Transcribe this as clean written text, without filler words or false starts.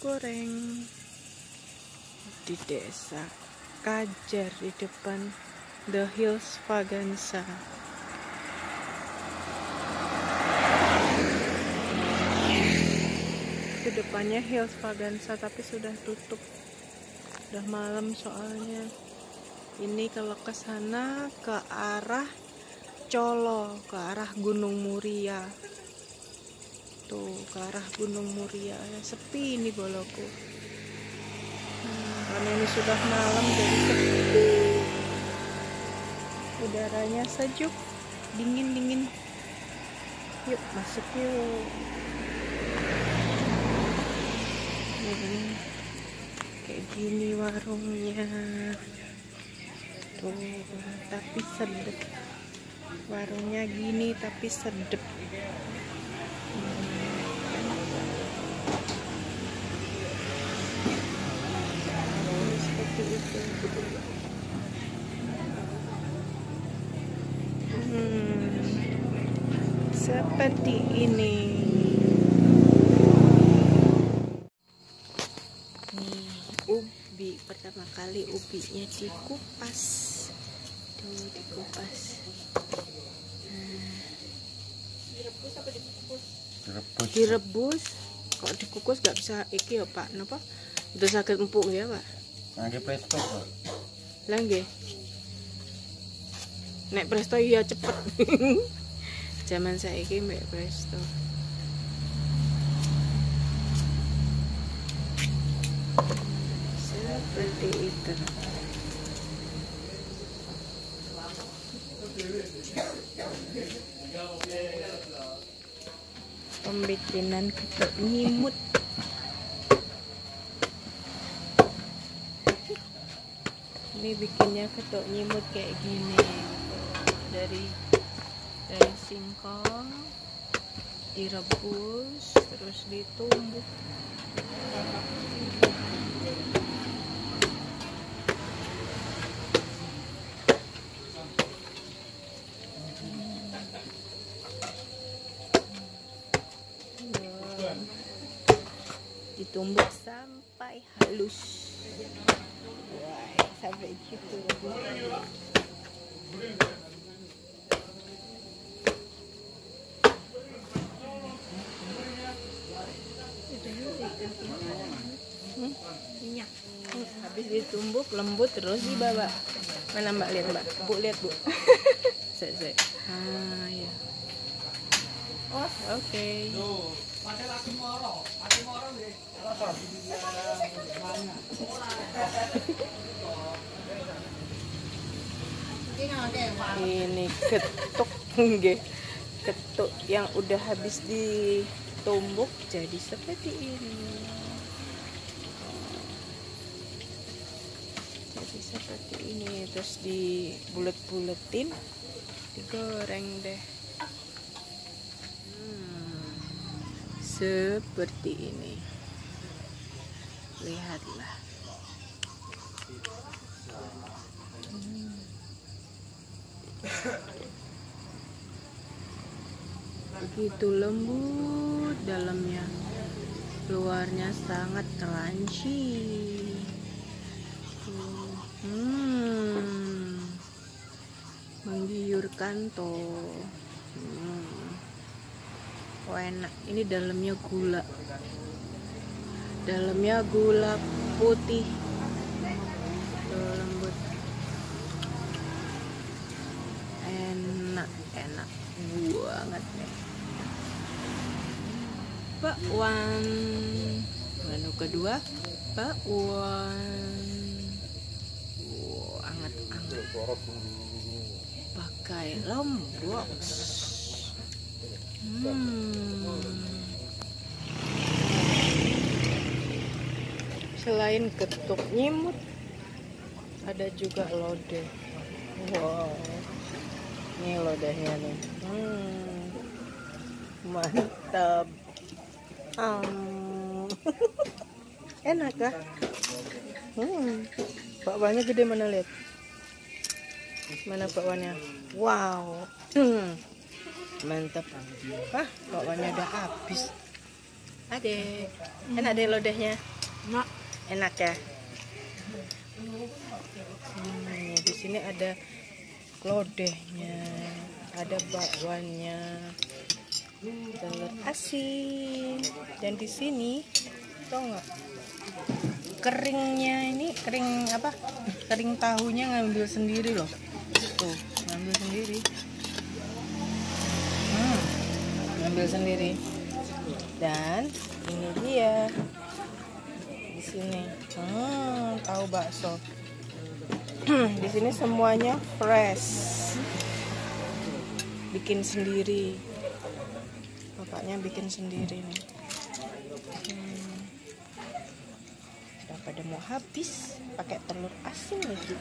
goreng di desa Kajar di depan The Hills Vagansa. Itu depannya Hills Vagansa tapi sudah tutup, udah malam soalnya. Ini kalau ke sana ke arah Colo, ke arah Gunung Muria. Tuh, ke arah Gunung Muria. Sepi ini boloku. Karena ini sudah malam jadi sepi. Udaranya sejuk, dingin-dingin. Yuk, masuk yuk. Kayak gini warungnya. Tuh, tapi sedep. Warungnya gini tapi sedep. Seperti itu. Seperti ini. Nih, ubi pertama kali ubinya dikupas. Tuh, dikupas. Direbus apa dikukus? Direbus. Kok dikukus gak bisa iki ya Pak? Napa? Udah sakit empuk ya Pak? Nggak presto Pak. Lah nggih. Nek presto iya cepet. Zaman saiki mbek presto. Seperti itu. Pembikinan ketok nyimut. Ini bikinnya ketok nyimut kayak gini. Dari singkong direbus terus ditumbuk. Ditumbuk sampai halus. Wah, sampai gitu. Minyak. Habis ditumbuk lembut terus dibawa. Mana Mbak lihat Mbak? Bu lihat Bu. Sek. Ah ya. Oke. Ini ketuk nggih. Ketuk yang udah habis ditumbuk jadi seperti ini. Jadi seperti ini terus dibulet-buletin, digoreng deh. Seperti ini. Lihatlah. Begitu lembut dalamnya, luarnya sangat crunchy. Menggiurkan toh. Oh, enak. Ini dalamnya gula. Dalamnya gula putih. Tuh, lembut. Enak banget nih. Bakwan. Menu kedua, bakwan. Wow, anget-anget. Pakai lombok. Selain ketuk nyimut, ada juga lodeh. Wow, ini lodehnya nih. Mantap. Enak kah? Bakwannya gede mana lihat? Mana bakwannya? Wow. Mantap. Bakwannya udah habis. Adek, enak deh lodehnya. Enak ya. Di sini ada lodehnya, ada bakwannya, telur asin, dan di sini tau nggak, keringnya ini, kering apa? Kering tahunya ngambil sendiri loh. Tuh, ngambil sendiri. Ngambil sendiri. Dan ini dia di sini. Tahu bakso. Di sini semuanya fresh. Bikin sendiri. Bapaknya bikin sendiri nih. Udah pada mau habis, pakai telur asin lagi.